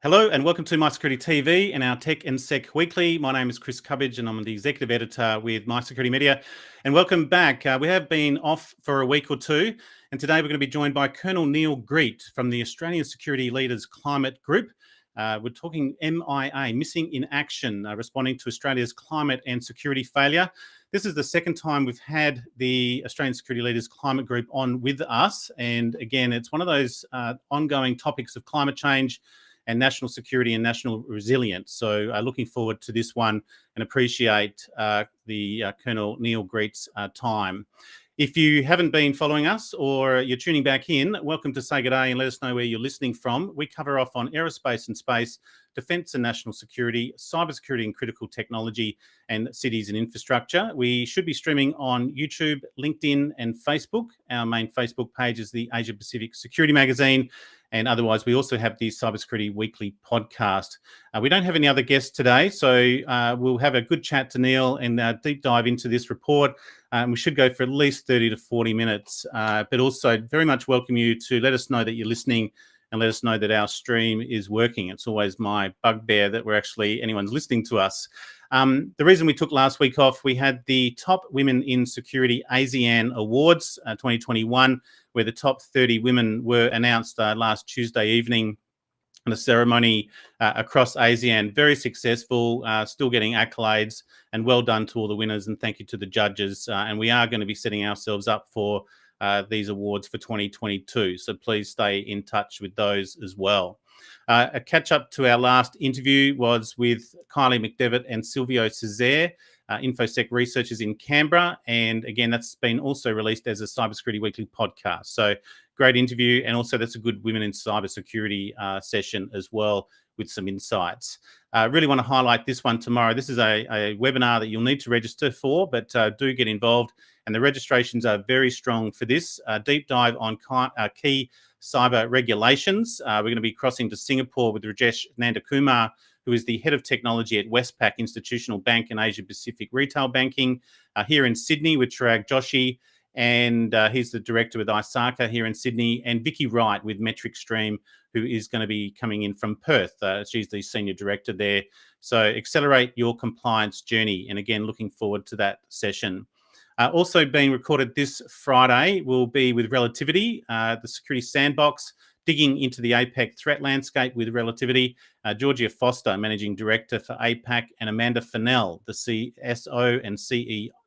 Hello and welcome to MySecurityTV and our Tech and Sec Weekly. My name is Chris Cubbage and I'm the Executive Editor with MySecurity Media. And welcome back. We have been off for a week or two, and today we're going to be joined by Colonel Neil Greet from the Australian Security Leaders Climate Group. We're talking MIA, Missing in Action, responding to Australia's climate and security failure. This is the second time we've had the Australian Security Leaders Climate Group on with us. And again, it's one of those ongoing topics of climate change and national security and national resilience. So looking forward to this one and appreciate the Colonel Neil Greet's time. If you haven't been following us or you're tuning back in, welcome to say good day and let us know where you're listening from. We cover off on aerospace and space, defence and national security, cybersecurity and critical technology, and cities and infrastructure. We should be streaming on YouTube, LinkedIn and Facebook. Our main Facebook page is the Asia Pacific Security Magazine. And otherwise, we also have the Cybersecurity Weekly podcast. We don't have any other guests today, so we'll have a good chat to Neil and deep dive into this report. We should go for at least 30 to 40 minutes, but also very much welcome you to let us know that you're listening and let us know that our stream is working. It's always my bugbear that anyone's listening to us. The reason we took last week off, we had the Top Women in Security ASEAN Awards 2021, where the top 30 women were announced last Tuesday evening in a ceremony across ASEAN. Very successful, still getting accolades, and well done to all the winners, and thank you to the judges. And we are going to be setting ourselves up for these awards for 2022, so please stay in touch with those as well. A catch-up to our last interview was with Kylie McDevitt and Silvio Cesare, InfoSec researchers in Canberra. And again, that's been also released as a Cybersecurity Weekly podcast. So great interview. And also that's a good Women in Cybersecurity session as well with some insights. Really want to highlight this one tomorrow. This is a webinar that you'll need to register for, but do get involved. And the registrations are very strong for this. Deep dive on key cyber regulations. We're going to be crossing to Singapore with Rajesh Nandakumar, who is the Head of Technology at Westpac Institutional Bank and Asia Pacific Retail Banking. Here in Sydney with Chirag Joshi, and he's the Director with ISACA here in Sydney, and Vicky Wright with Metric Stream, who is going to be coming in from Perth. She's the Senior Director there. So accelerate your compliance journey. And again, looking forward to that session. Also being recorded this Friday will be with Relativity, the Security Sandbox, digging into the APAC threat landscape with Relativity. Georgia Foster, Managing Director for APAC, and Amanda Fennell, the CSO and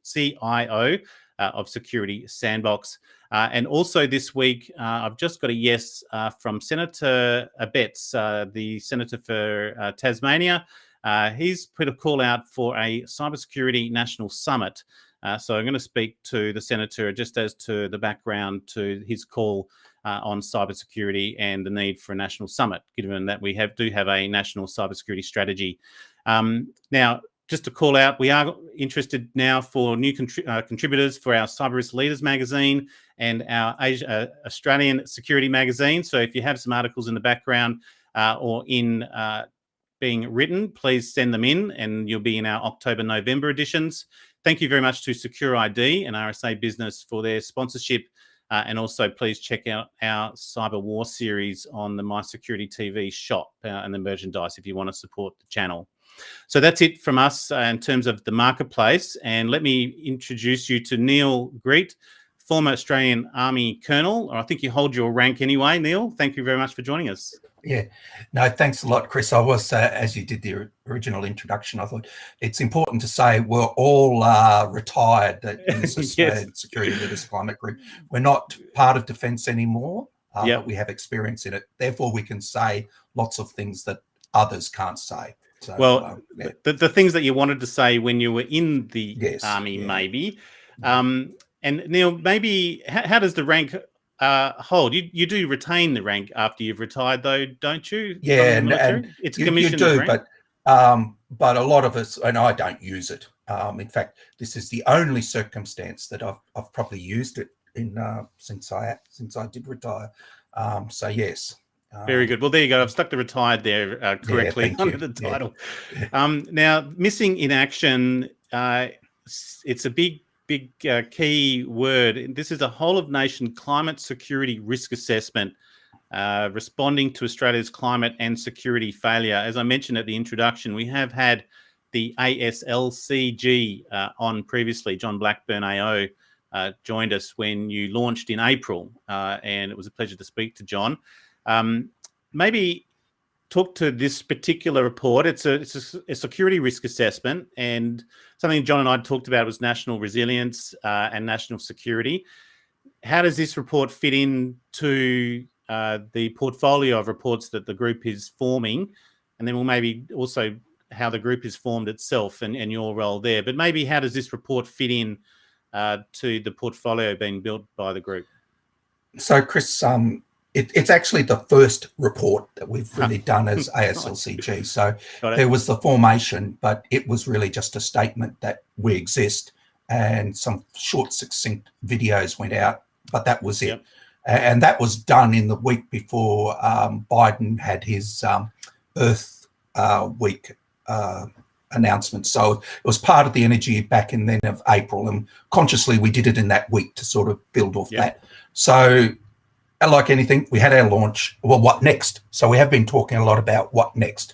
CIO of Security Sandbox. And also this week, I've just got a yes from Senator Abetz, the Senator for Tasmania. He's put a call out for a Cybersecurity National Summit. So I'm going to speak to the Senator just as to the background to his call on cybersecurity and the need for a national summit, given that we do have a national cybersecurity strategy. Now, just to call out, we are interested now for new contributors for our Cyber Risk Leaders magazine and our Australian Security magazine. So if you have some articles in the background or in being written, please send them in and you'll be in our October-November editions. Thank you very much to Secure ID and RSA Business for their sponsorship. And also, please check out our Cyber War series on the MySecurityTV shop and the merchandise if you want to support the channel. So that's it from us in terms of the marketplace. And let me introduce you to Neil Greet, former Australian Army Colonel. Or I think you hold your rank anyway, Neil. Thank you very much for joining us. Yeah, no, thanks a lot, Chris. I was, as you did the original introduction, I thought it's important to say we're all retired in this Australian Yes. Security Leaders Climate Group. We're not part of defence anymore, Yep. but we have experience in it. Therefore, we can say lots of things that others can't say. So, well, yeah. the things that you wanted to say when you were in the Army, yeah. maybe. And Neil, maybe how does the rank hold? You do retain the rank after you've retired, though, don't you? Yeah, and it's a you commissioned do, rank. but a lot of us, and I don't use it. In fact, this is the only circumstance that I've probably used it in since I did retire. So yes. Very good. Well, there you go. I've stuck the retired there correctly under the title. Yeah. Now, missing in action, it's a big key word. This is a whole of nation climate security risk assessment responding to Australia's climate and security failure. As I mentioned at the introduction, we have had the ASLCG on previously. John Blackburn AO joined us when you launched in April, and it was a pleasure to speak to John. Maybe talk to this particular report. It's a security risk assessment, and something John and I talked about was national resilience and national security. How does this report fit into the portfolio of reports that the group is forming? And then we'll maybe also how the group is formed itself and your role there. But maybe how does this report fit in to the portfolio being built by the group? So, Chris, it's actually the first report that we've really done as ASLCG. So there was the formation, but it was really just a statement that we exist, and some short, succinct videos went out, but that was it. Yep. And that was done in the week before Biden had his Earth Week announcement. So it was part of the energy back in then of April, and consciously we did it in that week to sort of build off that. So like anything, we had our launch. Well, what next? So we have been talking a lot about what next.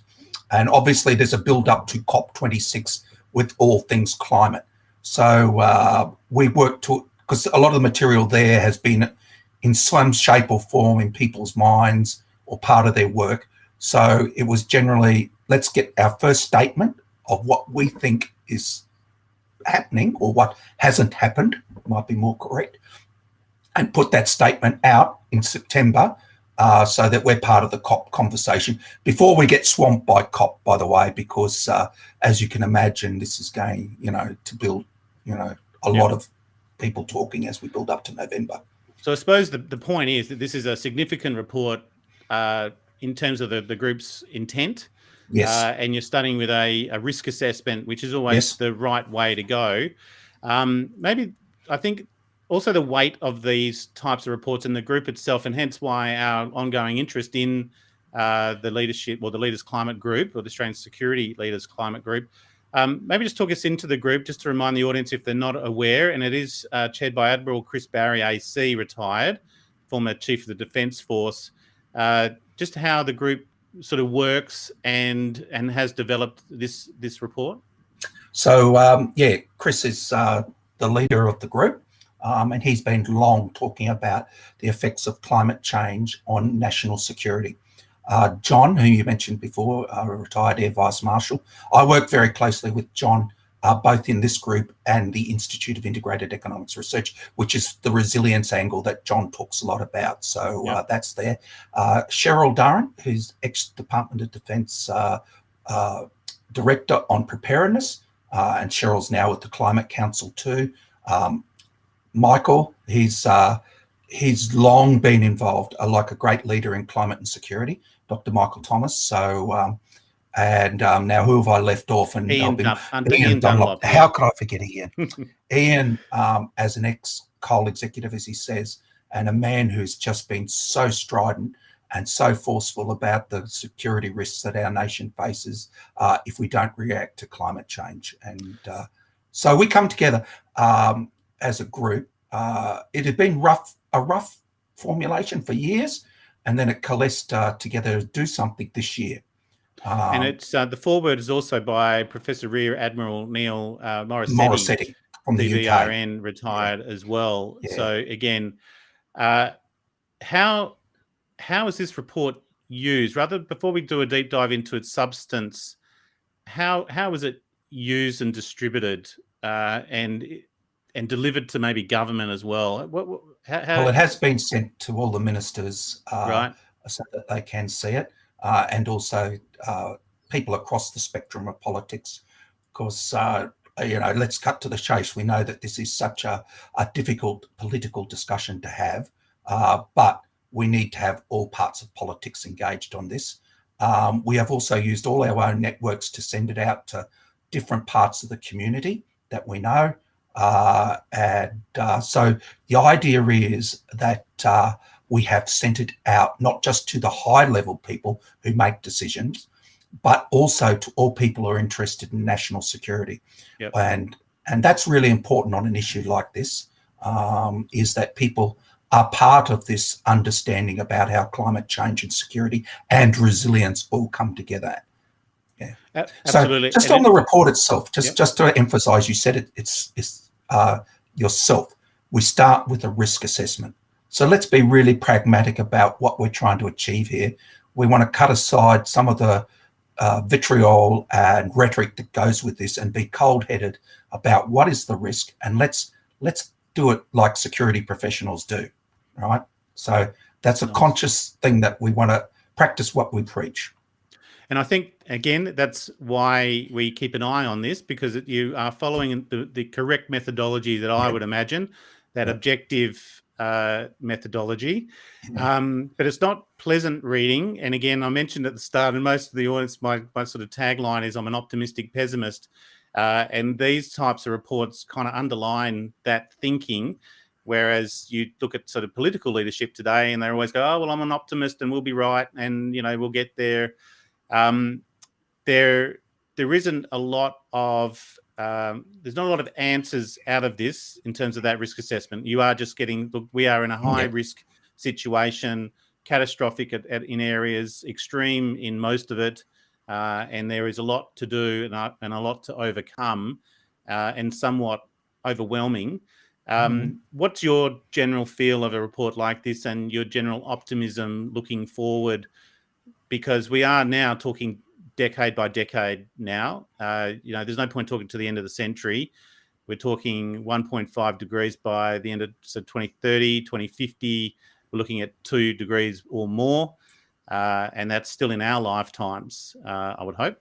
And obviously there's a build up to COP26 with all things climate. So we worked to, because a lot of the material there has been in some shape or form in people's minds or part of their work. So it was generally, let's get our first statement of what we think is happening or what hasn't happened, might be more correct, and put that statement out in September so that we're part of the COP conversation before we get swamped by COP, by the way, because as you can imagine, this is going, to build, a lot of people talking as we build up to November. So I suppose the point is that this is a significant report in terms of the group's intent. Yes. And you're starting with a risk assessment, which is always the right way to go. Maybe I think also the weight of these types of reports in the group itself, and hence why our ongoing interest in the leadership or the Leaders Climate Group or the Australian Security Leaders Climate Group. Maybe just talk us into the group, just to remind the audience if they're not aware, and it is chaired by Admiral Chris Barry, AC, retired, former Chief of the Defence Force, just how the group sort of works and has developed this report. So, Chris is the leader of the group, and he's been long talking about the effects of climate change on national security. John, who you mentioned before, a retired Air Vice-Marshal. I work very closely with John, both in this group and the Institute of Integrated Economics Research, which is the resilience angle that John talks a lot about. So that's there. Cheryl Durran, who's ex-Department of Defence Director on Preparedness, and Cheryl's now with the Climate Council too. Michael, he's long been involved, like a great leader in climate and security, Dr. Michael Thomas. So, now who have I left off? And Ian Dunlop. How could I forget Ian? Ian, as an ex-coal executive, as he says, and a man who's just been so strident and so forceful about the security risks that our nation faces if we don't react to climate change. And so we come together as a group. It had been a rough formulation for years, and then it coalesced together to do something this year. And it's the foreword is also by Professor Rear Admiral Neil Morissetti from the DVRN, retired as well. Yeah. So again, how is this report used? Rather, before we do a deep dive into its substance, how is it used and distributed and delivered to maybe government as well? Well, it has been sent to all the ministers right, so that they can see it, and also people across the spectrum of politics. Because, let's cut to the chase. We know that this is such a difficult political discussion to have, but we need to have all parts of politics engaged on this. We have also used all our own networks to send it out to different parts of the community that we know. So the idea is that we have sent it out not just to the high level people who make decisions, but also to all people who are interested in national security. Yep. And that's really important on an issue like this, is that people are part of this understanding about how climate change and security and resilience all come together. Yeah. Absolutely. So just on the report itself, just to emphasise, you said it's yourself. We start with a risk assessment. So let's be really pragmatic about what we're trying to achieve here. We want to cut aside some of the vitriol and rhetoric that goes with this and be cold-headed about what is the risk, and let's do it like security professionals do, right? So that's a conscious thing that we want to practice what we preach. And I think, again, that's why we keep an eye on this, because you are following the correct methodology that I would imagine, that objective methodology. But it's not pleasant reading. And again, I mentioned at the start, and most of the audience, my sort of tagline is I'm an optimistic pessimist. And these types of reports kind of underline that thinking. Whereas you look at sort of political leadership today and they always go, oh, well, I'm an optimist and we'll be right. And, you know, we'll get there. There isn't a lot of there's not a lot of answers out of this in terms of that risk assessment. You are just getting, look, we are in a high risk situation, catastrophic in areas, extreme in most of it, and there is a lot to do and a lot to overcome, and somewhat overwhelming. What's your general feel of a report like this and your general optimism looking forward? Because we are now talking decade by decade now. You know, there's no point talking to the end of the century. We're talking 1.5 degrees by the end of 2030, 2050. We're looking at 2 degrees or more. And that's still in our lifetimes, I would hope.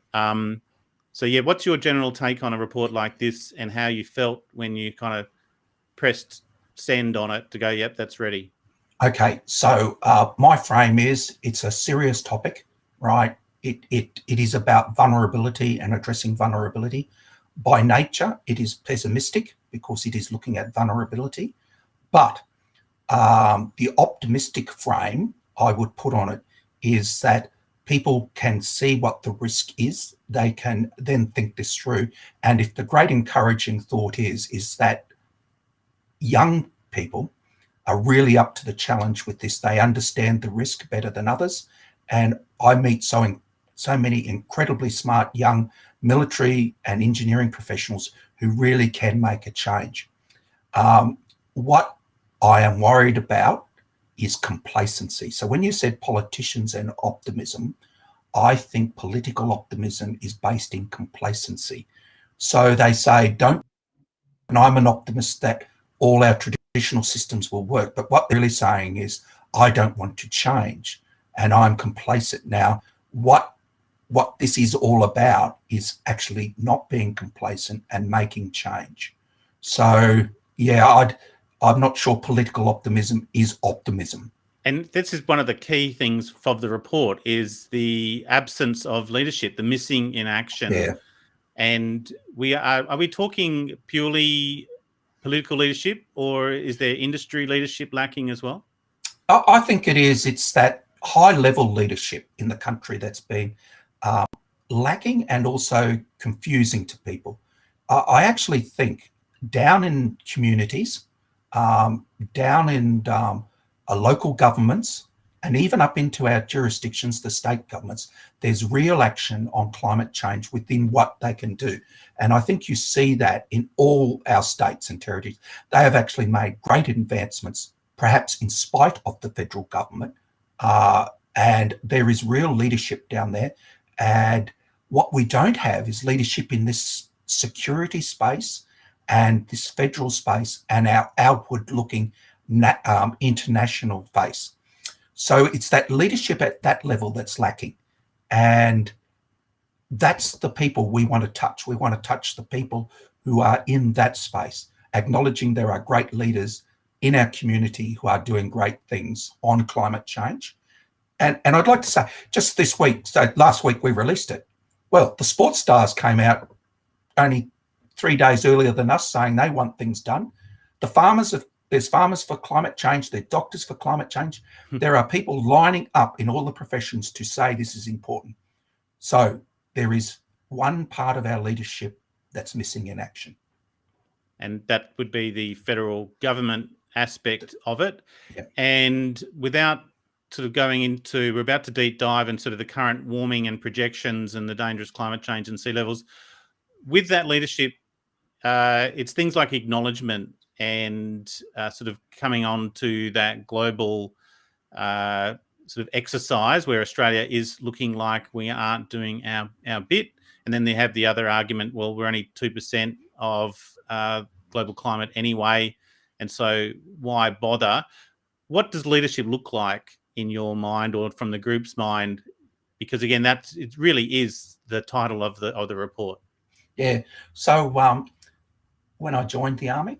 So, yeah, what's your general take on a report like this and how you felt when you kind of pressed send on it to go, yep, that's ready? Okay, so my frame is it's a serious topic, right? It is about vulnerability and addressing vulnerability. By nature, it is pessimistic because it is looking at vulnerability. But the optimistic frame I would put on it is that people can see what the risk is. They can then think this through. And if the great encouraging thought is that young people are really up to the challenge with this. They understand the risk better than others. And I meet so many incredibly smart young military and engineering professionals who really can make a change. What I am worried about is complacency. So when you said politicians and optimism, I think political optimism is based in complacency. So they say, and I'm an optimist that all our traditional systems will work. But what they're really saying is, I don't want to change and I'm complacent. Now, what this is all about is actually not being complacent and making change. So, yeah, I'm not sure political optimism is optimism. And this is one of the key things of the report is the absence of leadership, the missing in action. Yeah. And are we talking purely political leadership, or is there industry leadership lacking as well? I think it is. It's that high-level leadership in the country that's been lacking and also confusing to people. I actually think down in communities, down in local governments, and even up into our jurisdictions, the state governments, there's real action on climate change within what they can do. And I think you see that in all our states and territories. They have actually made great advancements, perhaps in spite of the federal government. And there is real leadership down there. And what we don't have is leadership in this security space and this federal space and our outward-looking international face. So it's that leadership at that level that's lacking. And that's the people we want to touch. We want to touch the people who are in that space, acknowledging there are great leaders in our community who are doing great things on climate change. And I'd like to say, just this week, so last week we released it. Well, the sports stars came out only 3 days earlier than us saying they want things done. There's farmers for climate change. There's doctors for climate change. There are people lining up in all the professions to say this is important. So there is one part of our leadership that's missing in action. And that would be the federal government aspect of it. Yeah. And without sort of going into, we're about to deep dive into sort of the current warming and projections and the dangerous climate change and sea levels. With that leadership, it's things like acknowledgement and sort of coming on to that global sort of exercise where Australia is looking like we aren't doing our bit. And then they have the other argument, well, we're only 2% of global climate anyway, and so why bother? What does leadership look like in your mind or from the group's mind? Because again, it really is the title of the report. Yeah. So when I joined the army,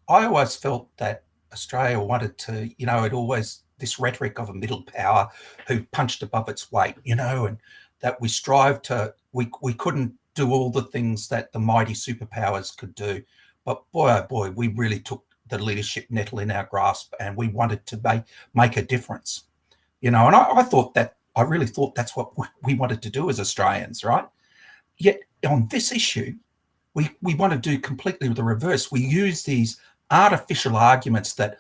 I always felt that Australia wanted to, it always this rhetoric of a middle power who punched above its weight, and that we strive to, we couldn't do all the things that the mighty superpowers could do. But boy, oh boy, we really took the leadership nettle in our grasp and we wanted to make a difference, and I really thought that's what we wanted to do as Australians, right? Yet on this issue, we want to do completely the reverse. We use these artificial arguments that,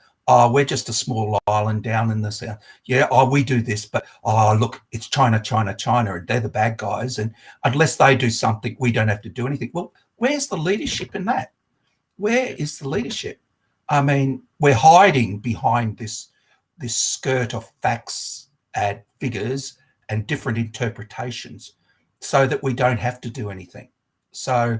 we're just a small island down in the south. Yeah, we do this, but look, it's China, China, China, and they're the bad guys. And unless they do something, we don't have to do anything. Well, where's the leadership in that? Where is the leadership? I mean, we're hiding behind this skirt of facts and figures and different interpretations so that we don't have to do anything. So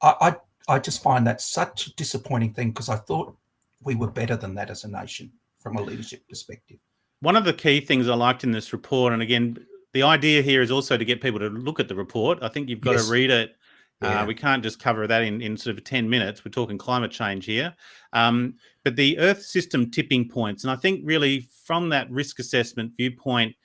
I just find that such a disappointing thing, because I thought we were better than that as a nation from a leadership perspective. One of the key things I liked in this report, and again, the idea here is also to get people to look at the report. I think you've got to read it. Yeah. We can't just cover that in sort of 10 minutes. We're talking climate change here. But the Earth system tipping points, and I think really from that risk assessment viewpoint,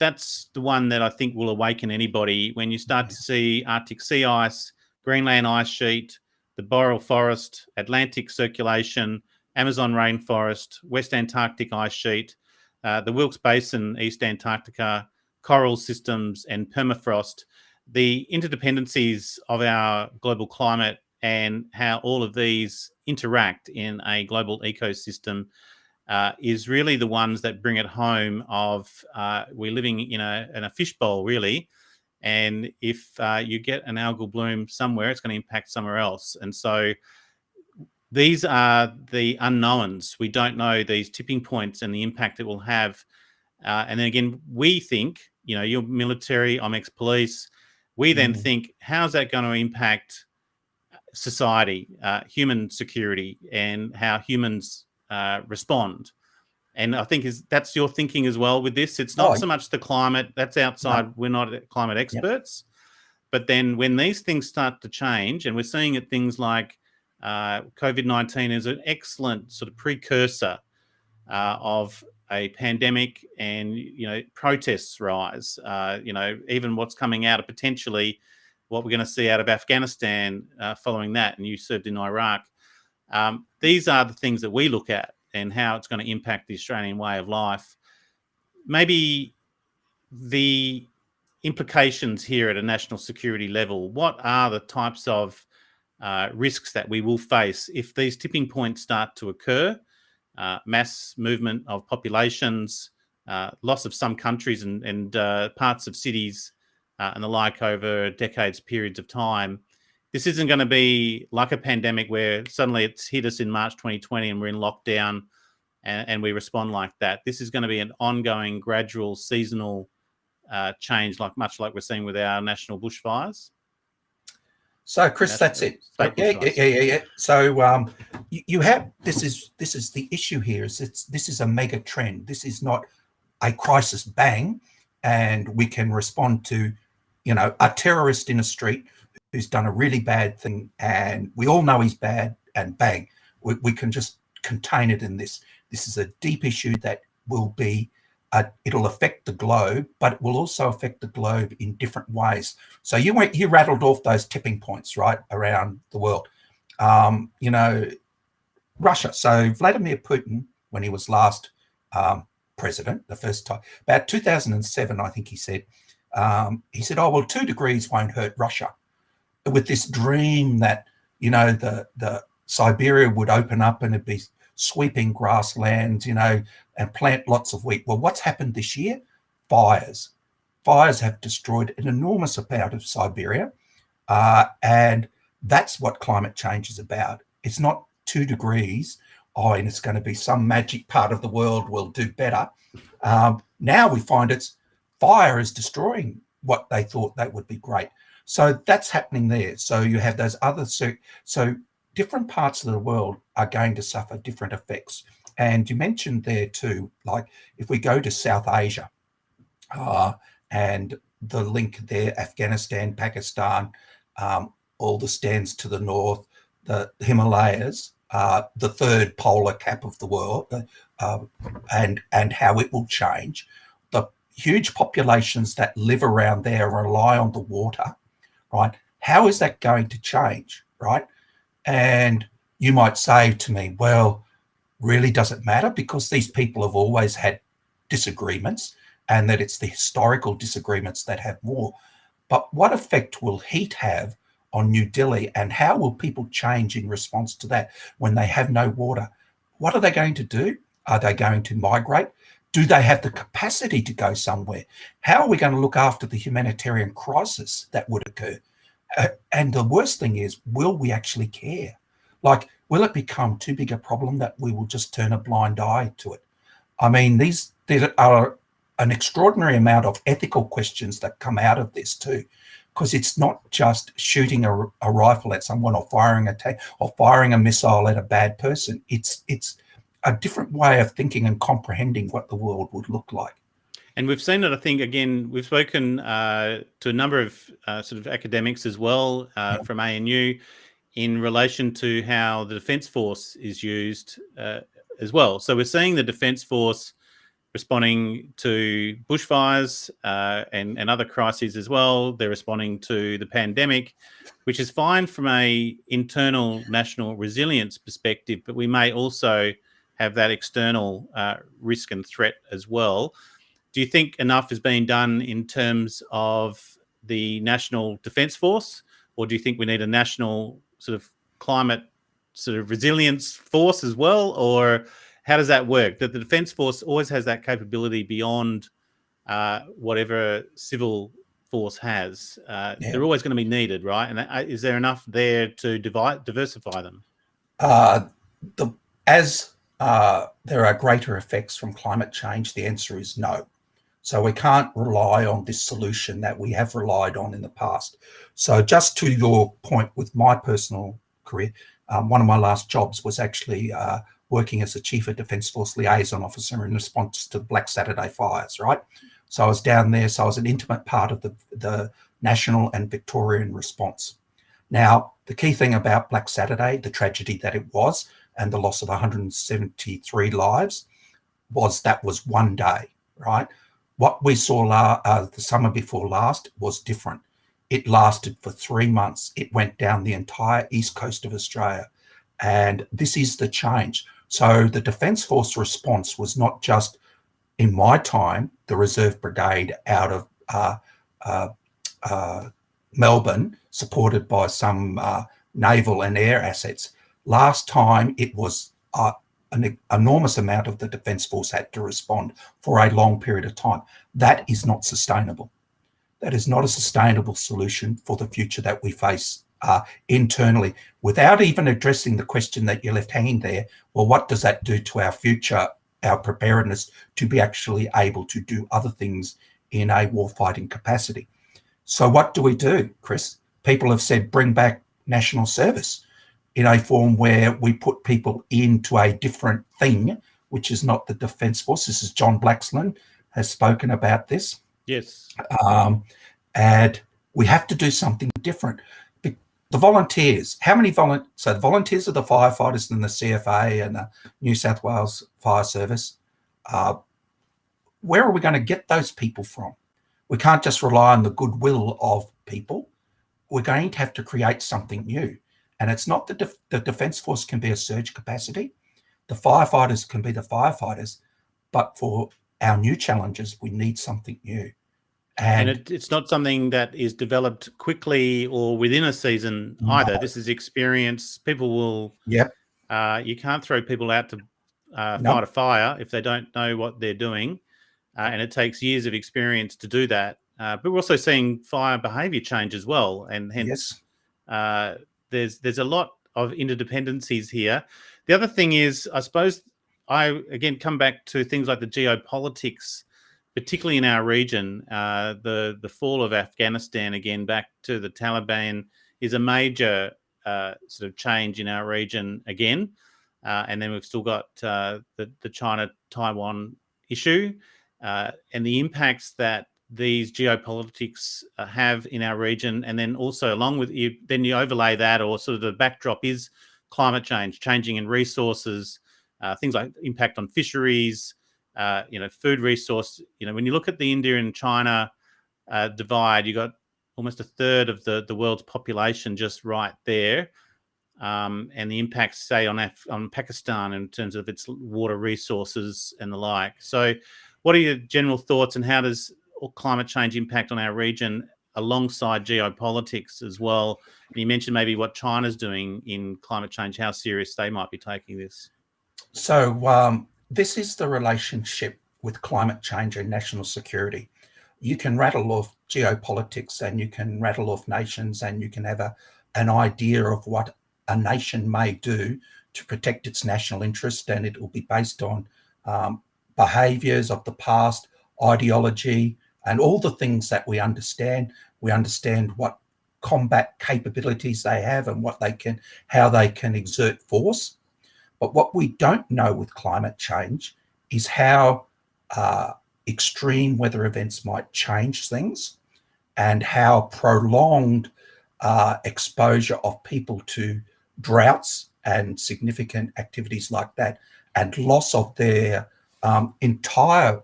that's the one that I think will awaken anybody when you start to see Arctic sea ice, Greenland ice sheet, the boreal forest, Atlantic circulation, Amazon rainforest, West Antarctic ice sheet, the Wilkes Basin, East Antarctica, coral systems, and permafrost. The interdependencies of our global climate and how all of these interact in a global ecosystem is really the ones that bring it home of we're living in a fishbowl, really. And if you get an algal bloom somewhere, it's going to impact somewhere else. And so these are the unknowns. We don't know these tipping points and the impact it will have. And then again, we think, you're military, I'm ex-police. We then think, how's that going to impact society, human security, and how humans respond? And I think that's your thinking as well with this. It's not so much the climate, that's outside. No. We're not climate experts. Yep. But then when these things start to change, and we're seeing it, things like COVID-19 is an excellent sort of precursor of a pandemic, and, protests rise, even what's coming out of potentially what we're going to see out of Afghanistan following that. And you served in Iraq. These are the things that we look at and how it's going to impact the Australian way of life. Maybe the implications here at a national security level, what are the types of risks that we will face if these tipping points start to occur? Mass movement of populations, loss of some countries and parts of cities and the like over decades, periods of time. This isn't going to be like a pandemic where suddenly it's hit us in March 2020 and we're in lockdown and we respond like that. This is going to be an ongoing, gradual, seasonal change, much like we're seeing with our national bushfires. So, Chris, that's it. Yeah. So, you have this is the issue here. This is a mega trend. This is not a crisis, bang, and we can respond to, a terrorist in a street who's done a really bad thing, and we all know he's bad, and bang, we can just contain it in this. This is a deep issue that will be, it'll affect the globe, but it will also affect the globe in different ways. So you rattled off those tipping points, right, around the world. Russia. So Vladimir Putin, when he was last president, the first time, about 2007, I think he said, oh, well, 2 degrees won't hurt Russia. With this dream that, the Siberia would open up and it'd be sweeping grasslands, and plant lots of wheat. Well, what's happened this year? Fires. Fires have destroyed an enormous amount of Siberia, and that's what climate change is about. It's not 2 degrees, and it's going to be some magic part of the world will do better. Now we find it's fire is destroying what they thought that would be great. So that's happening there. So you have those other, so different parts of the world are going to suffer different effects. And you mentioned there too, like if we go to South Asia, and the link there, Afghanistan, Pakistan, all the stands to the north, the Himalayas, the third polar cap of the world, and how it will change. The huge populations that live around there rely on the water, right? How is that going to change, right? And you might say to me, well, really does it matter? Because these people have always had disagreements, and that it's the historical disagreements that have more. But what effect will heat have on New Delhi, and how will people change in response to that when they have no water? What are they going to do? Are they going to migrate? Do they have the capacity to go somewhere? How are we going to look after the humanitarian crisis that would occur? And the worst thing is, will we actually care? Like, will it become too big a problem that we will just turn a blind eye to it? I mean, there are an extraordinary amount of ethical questions that come out of this too, because it's not just shooting a rifle at someone or firing a tank or firing a missile at a bad person. It's a different way of thinking and comprehending what the world would look like. And we've seen it, I think, again, we've spoken to a number of sort of academics as well from ANU in relation to how the Defence Force is used as well. So we're seeing the Defence Force responding to bushfires and other crises as well. They're responding to the pandemic, which is fine from a internal national resilience perspective, but we may also have that external risk and threat as well. Do you think enough is being done in terms of the National Defence Force, or do you think we need a national sort of climate sort of resilience force as well, or how does that work? That the Defence Force always has that capability beyond whatever civil force has. They're always going to be needed, right? And is there enough there to diversify them? There are greater effects from climate change, the answer is no. So we can't rely on this solution that we have relied on in the past. So just to your point with my personal career, one of my last jobs was actually working as a Chief of Defence Force Liaison Officer in response to Black Saturday fires, right? So I was down there, so I was an intimate part of the national and Victorian response. Now, the key thing about Black Saturday, the tragedy that it was, and the loss of 173 lives, was that was one day, right? What we saw the summer before last was different. It lasted for 3 months. It went down the entire east coast of Australia. And this is the change. So the Defence Force response was not just, in my time, the Reserve Brigade out of Melbourne, supported by some naval and air assets. Last time, it was an enormous amount of the Defence Force had to respond for a long period of time. That is not sustainable. That is not a sustainable solution for the future that we face internally, without even addressing the question that you left hanging there. Well, what does that do to our future, our preparedness to be actually able to do other things in a warfighting capacity? So what do, Chris? People have said bring back national service in a form where we put people into a different thing, which is not the Defence Force. This is John Blaxland has spoken about this. Yes. And we have to do something different. The volunteers, how many so the volunteers are the firefighters and the CFA and the New South Wales Fire Service. Where are we going to get those people from? We can't just rely on the goodwill of people. We're going to have to create something new. And it's not the Defence Force can be a surge capacity. The firefighters can be the firefighters. But for our new challenges, we need something new. And it's not something that is developed quickly or within a season either. This is experience. People will You can't throw people out to No. fight a fire if they don't know what they're doing, and it takes years of experience to do that. But we're also seeing fire behaviour change as well, and hence there's a lot of interdependencies here. The other thing is, I suppose, I again come back to things like the geopolitics, particularly in our region. The fall of Afghanistan, again back to the Taliban, is a major sort of change in our region again. And then we've still got the China-Taiwan issue and the impacts that these geopolitics have in our region. And then also along with you, then you overlay that, or sort of the backdrop is climate change, changing in resources, things like impact on fisheries, food resource. When you look at the India and China divide, you got almost a third of the world's population just right there. And the impacts, say, on Pakistan in terms of its water resources and the like. So what are your general thoughts, and how does climate change impact on our region alongside geopolitics as well? And you mentioned maybe what China's doing in climate change, how serious they might be taking this. So this is the relationship with climate change and national security. You can rattle off geopolitics and you can rattle off nations, and you can have an idea of what a nation may do to protect its national interest, and it will be based on behaviours of the past, ideology, and all the things that we understand. We understand what combat capabilities they have and how they can exert force. But what we don't know with climate change is how extreme weather events might change things, and how prolonged exposure of people to droughts and significant activities like that, and loss of their entire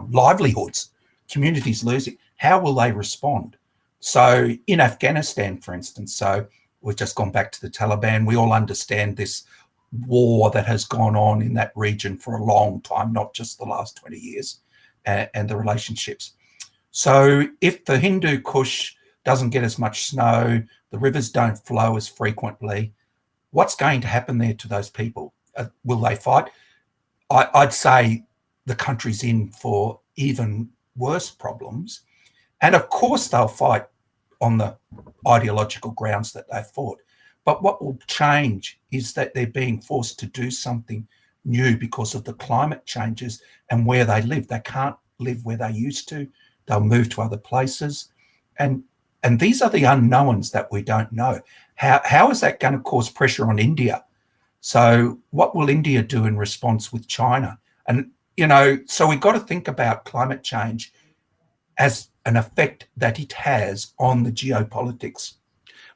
livelihoods, communities losing, how will they respond? So in Afghanistan, for instance, so we've just gone back to the Taliban, we all understand this war that has gone on in that region for a long time, not just the last 20 years, and the relationships. So if the Hindu Kush doesn't get as much snow, the rivers don't flow as frequently, what's going to happen there to those people? Will they fight? I'd say the country's in for even worse problems. And of course they'll fight on the ideological grounds that they fought. But what will change is that they're being forced to do something new because of the climate changes and where they live. They can't live where they used to. They'll move to other places. And these are the unknowns that we don't know. How is that going to cause pressure on India? So what will India do in response with China? And, so we've got to think about climate change as an effect that it has on the geopolitics.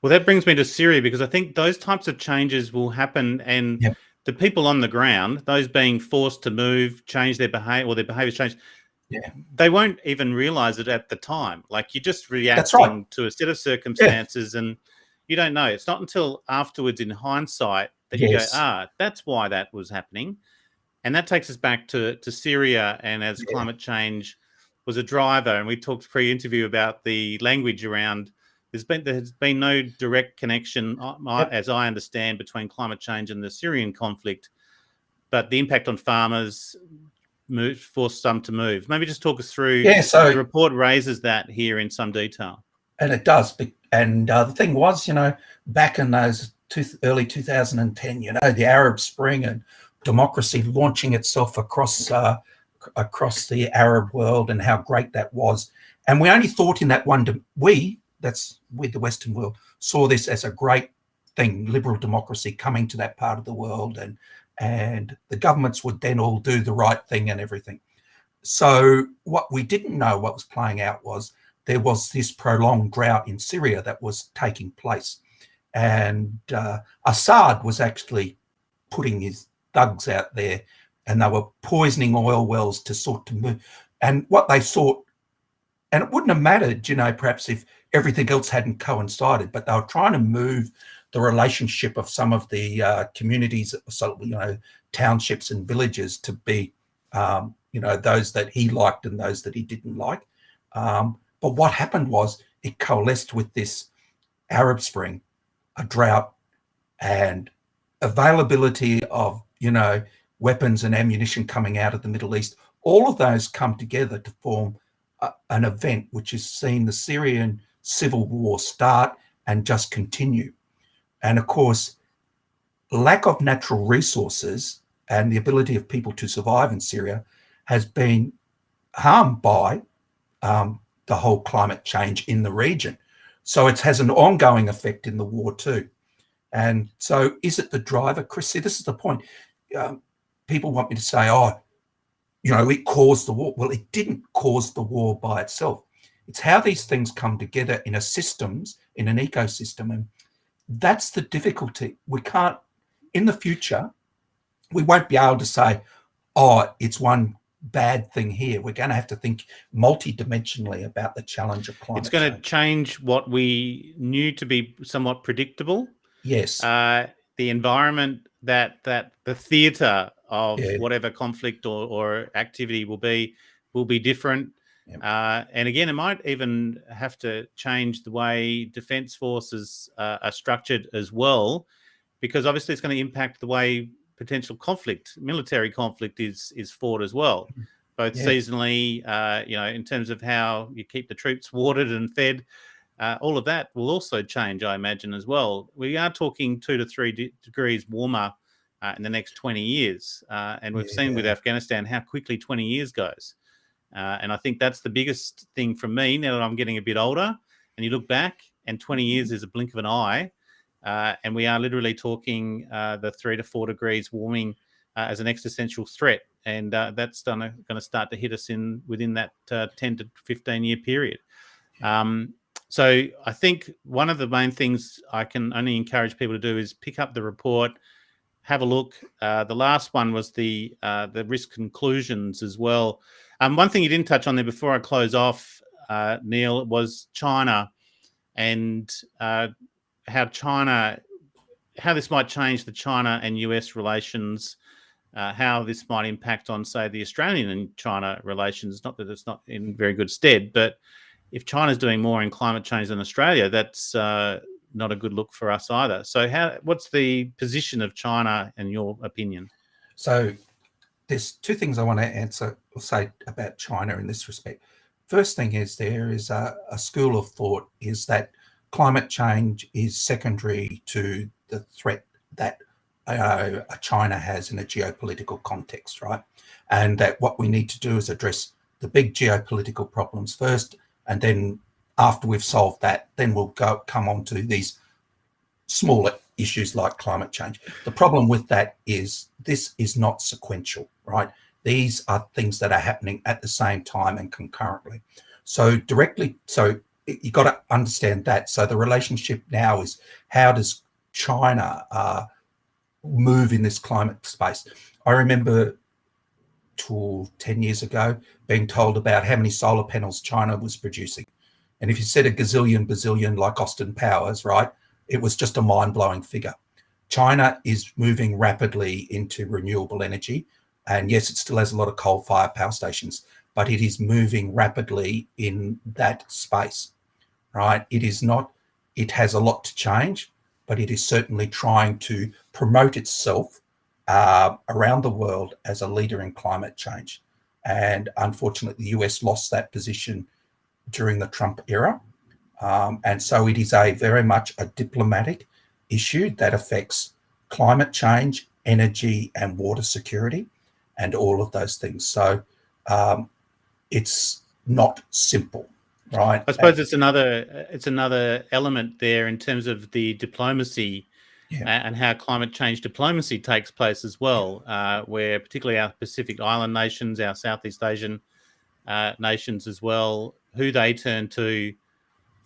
Well, that brings me to Syria, because I think those types of changes will happen, and the people on the ground, those being forced to move, change their behavior, or their behaviors change, they won't even realize it at the time. Like, you're just reacting to a set of circumstances, and you don't know. It's not until afterwards, in hindsight, that you go, that's why that was happening. And that takes us back to Syria, and as climate change was a driver, and we talked pre-interview about the language around. There's been no direct connection, as I understand, between climate change and the Syrian conflict, but the impact on farmers forced some to move. Maybe just talk us through. So the report raises that here in some detail, and it does. And the thing was, back in those early 2010, the Arab Spring and democracy launching itself across the Arab world, and how great that was. And we only thought in that with the Western world, saw this as a great thing, liberal democracy coming to that part of the world, and the governments would then all do the right thing and everything. So what we didn't know what was playing out was there was this prolonged drought in Syria that was taking place. And Assad was actually putting his thugs out there, and they were poisoning oil wells to move. And what they thought, and it wouldn't have mattered, perhaps if everything else hadn't coincided, but they were trying to move the relationship of some of the communities, townships and villages, to be, those that he liked and those that he didn't like. But what happened was it coalesced with this Arab Spring, a drought, and availability of, weapons and ammunition coming out of the Middle East, all of those come together to form an event which has seen the Syrian civil war start and just continue. And of course, lack of natural resources and the ability of people to survive in Syria has been harmed by the whole climate change in the region. So it has an ongoing effect in the war too. And so is it the driver? Chris, see, this is the point. People want me to say, it caused the war. Well, it didn't cause the war by itself. It's how these things come together in an ecosystem. And that's the difficulty. We can't, in the future, we won't be able to say, it's one bad thing here. We're going to have to think multidimensionally about the challenge of climate change. It's going to change what we knew to be somewhat predictable. Yes. The environment, that the theatre of whatever conflict or activity will be different. Yep. And again, it might even have to change the way defence forces are structured as well, because obviously it's going to impact the way potential military conflict is fought as well, both seasonally, in terms of how you keep the troops watered and fed. All of that will also change, I imagine, as well. We are talking 2 to 3 degrees warmer in the next 20 years. And we've seen with Afghanistan how quickly 20 years goes. And I think that's the biggest thing for me now that I'm getting a bit older. And you look back, and 20 years is a blink of an eye. And we are literally talking the 3 to 4 degrees warming as an existential threat. And that's going to start to hit us within that 10 to 15-year period. So I think one of the main things I can only encourage people to do is pick up the report, have a look. The last one was the risk conclusions as well. One thing you didn't touch on there before I close off, Neil, was China and how this might change the China and US relations, how this might impact on, say, the Australian and China relations. Not that it's not in very good stead, but if China's doing more in climate change than Australia, that's not a good look for us either. So what's the position of China in your opinion? So there's 2 things I want to say about China in this respect. First thing is there is a school of thought is that climate change is secondary to the threat that China has in a geopolitical context, right? And that what we need to do is address the big geopolitical problems first, and then after we've solved that, then we'll come on to these smaller issues like climate change. The problem with that is this is not sequential, right? These are things that are happening at the same time and concurrently. So you got to understand that. So the relationship now is, how does China move in this climate space? I remember 10 years ago being told about how many solar panels China was producing. And if you said a gazillion, bazillion like Austin Powers, right, it was just a mind-blowing figure. China is moving rapidly into renewable energy. And yes, it still has a lot of coal-fired power stations, but it is moving rapidly in that space, right? It has a lot to change, but it is certainly trying to promote itself around the world as a leader in climate change. And unfortunately, the US lost that position during the Trump era. And so it is very much a diplomatic issue that affects climate change, energy, and water security, and all of those things. So it's not simple, right? I suppose it's another element there in terms of the diplomacy and how climate change diplomacy takes place as well, where particularly our Pacific Island nations, our Southeast Asian nations as well, who they turn to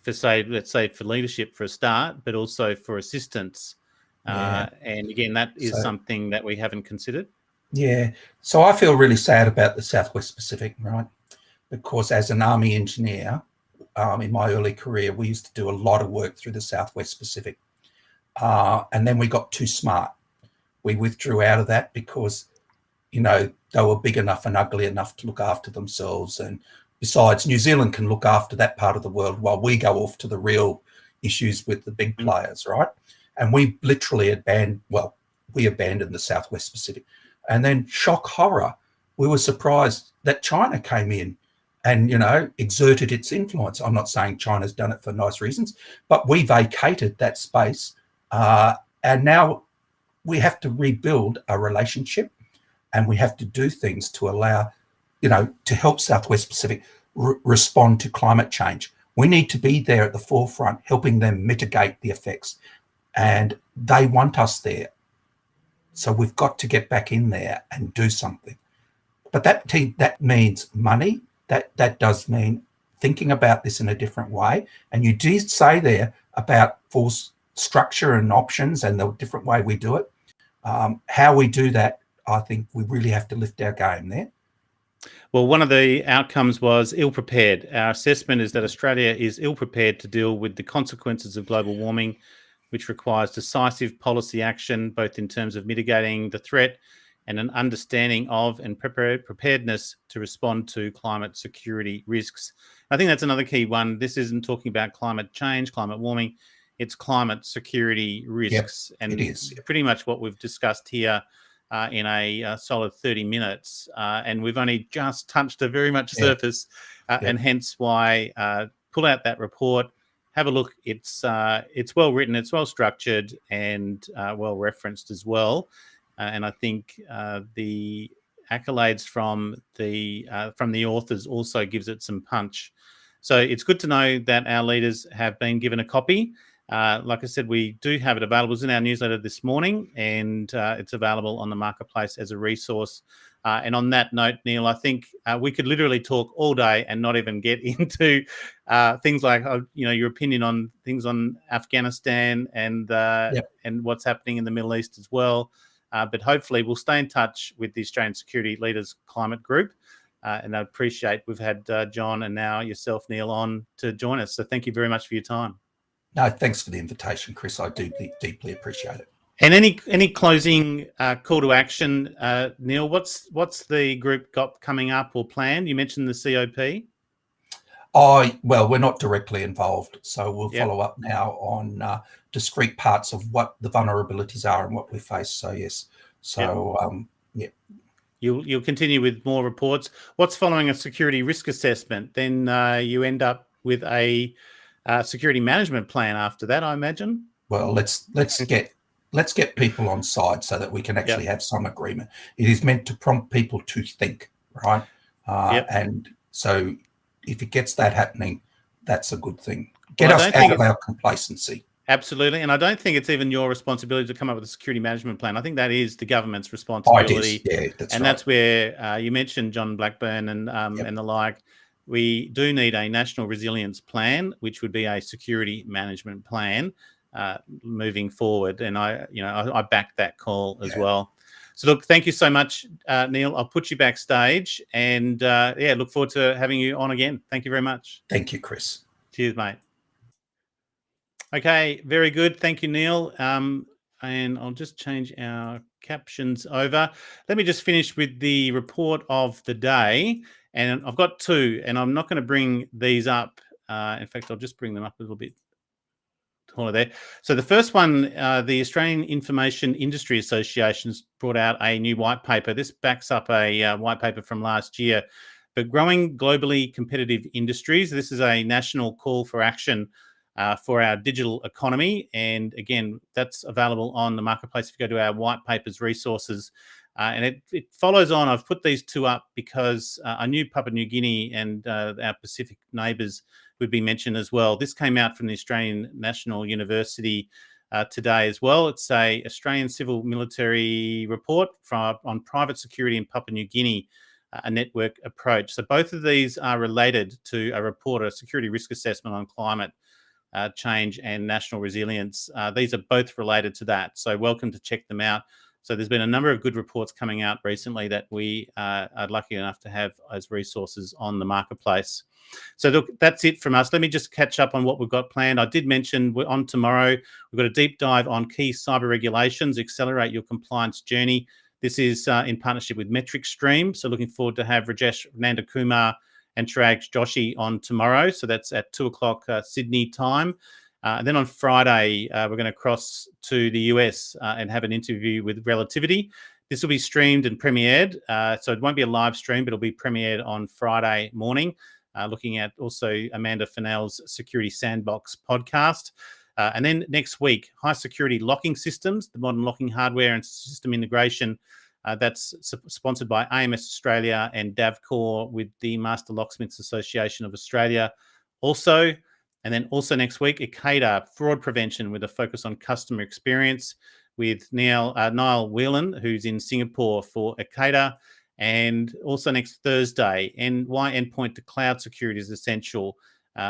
for, let's say for leadership for a start, but also for assistance. And again, that is something that we haven't considered. Yeah. So I feel really sad about the Southwest Pacific, right? Because as an Army engineer, in my early career, we used to do a lot of work through the Southwest Pacific. And then we got too smart. We withdrew out of that because, they were big enough and ugly enough to look after themselves. And besides, New Zealand can look after that part of the world while we go off to the real issues with the big players, right? And we literally had banned, we abandoned the Southwest Pacific. And then shock horror, we were surprised that China came in and, exerted its influence. I'm not saying China's done it for nice reasons, but we vacated that space. And now we have to rebuild a relationship, and we have to do things to allow, to help Southwest Pacific respond to climate change. We need to be there at the forefront, helping them mitigate the effects. And they want us there. So we've got to get back in there and do something. But that means money. That does mean thinking about this in a different way. And you did say there about force structure and options and the different way we do it. How we do that, I think we really have to lift our game there. Well, one of the outcomes was ill-prepared. Our assessment is that Australia is ill-prepared to deal with the consequences of global warming, which requires decisive policy action, both in terms of mitigating the threat and an understanding of and preparedness to respond to climate security risks. I think that's another key one. This isn't talking about climate change, climate warming. It's climate security risks. Yep, and it is. Pretty much what we've discussed here in a solid 30 minutes. And we've only just touched a very much surface, and hence why pull out that report, have a look. It's well written, it's well structured, and well referenced as well. And I think the accolades from the authors also gives it some punch. So it's good to know that our leaders have been given a copy. Like I said, we do have it available. It's in our newsletter this morning, and it's available on the marketplace as a resource. And on that note, Neil, I think we could literally talk all day and not even get into things like, your opinion on things on Afghanistan and what's happening in the Middle East as well. But hopefully we'll stay in touch with the Australian Security Leaders Climate Group. And I appreciate we've had John and now yourself, Neil, on to join us. So thank you very much for your time. No, thanks for the invitation, Chris. I do deeply appreciate it. And any closing call to action, Neil? What's the group got coming up or planned? You mentioned the COP. Well, we're not directly involved, so we'll follow up now on discrete parts of what the vulnerabilities are and what we face. So yes, You'll continue with more reports. What's following a security risk assessment? Then you end up with a security management plan after that, I imagine. Well, let's get people on side so that we can actually have some agreement. It is meant to prompt people to think, right? And so if it gets that happening, that's a good thing. Get us out of our complacency. Absolutely. And I don't think it's even your responsibility to come up with a security management plan. I think that is the government's responsibility. That's where you mentioned John Blackburn and the like. We do need a national resilience plan, which would be a security management plan moving forward. And I back that call as well. So look, thank you so much, Neil. I'll put you backstage and look forward to having you on again. Thank you very much. Thank you, Chris. Cheers, mate. Okay, very good. Thank you, Neil. And I'll just change our captions over. Let me just finish with the report of the day. And I've got two, and I'm not going to bring these up. In fact, I'll just bring them up a little bit taller there. So the first one, the Australian Information Industry Association's brought out a new white paper. This backs up a white paper from last year. But growing globally competitive industries, this is a national call for action for our digital economy. And again, that's available on the marketplace if you go to our white papers resources. And it follows on. I've put these two up because I knew Papua New Guinea and our Pacific neighbours would be mentioned as well. This came out from the Australian National University today as well. It's a Australian Civil Military report on private security in Papua New Guinea, a network approach. So both of these are related to a report, a security risk assessment on climate change and national resilience. These are both related to that. So welcome to check them out. So there's been a number of good reports coming out recently that we are lucky enough to have as resources on the marketplace. So look, that's it from us. Let me just catch up on what we've got planned. I did mention on tomorrow, we've got a deep dive on key cyber regulations, accelerate your compliance journey. This is in partnership with Metric Stream. So looking forward to have Rajesh Nandakumar and Chirag Joshi on tomorrow. So that's at 2:00 Sydney time. And then on Friday, we're going to cross to the US and have an interview with Relativity. This will be streamed and premiered. So it won't be a live stream, but it'll be premiered on Friday morning, looking at also Amanda Fennell's Security Sandbox podcast. And then next week, high security locking systems, the modern locking hardware and system integration. That's sponsored by AMS Australia and DAVCOR with the Master Locksmiths Association of Australia. Also next week, ICADA, fraud prevention with a focus on customer experience with Niall Whelan, who's in Singapore for ICADA. And also next Thursday, why endpoint to cloud security is essential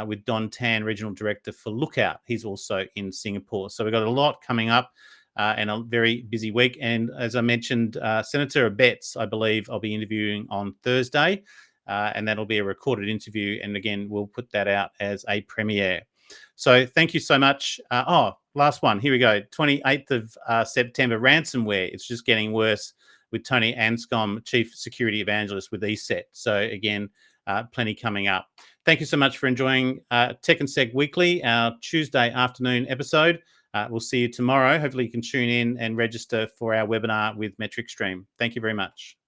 with Don Tan, Regional Director for Lookout. He's also in Singapore. So we've got a lot coming up and a very busy week. And as I mentioned, Senator Abetz, I believe I'll be interviewing on Thursday. And that'll be a recorded interview. And again, we'll put that out as a premiere. So thank you so much. Last one. Here we go. 28th of September, ransomware. It's just getting worse with Tony Anscombe, Chief Security Evangelist with ESET. So again, plenty coming up. Thank you so much for enjoying Tech and Sec Weekly, our Tuesday afternoon episode. We'll see you tomorrow. Hopefully you can tune in and register for our webinar with Metric Stream. Thank you very much.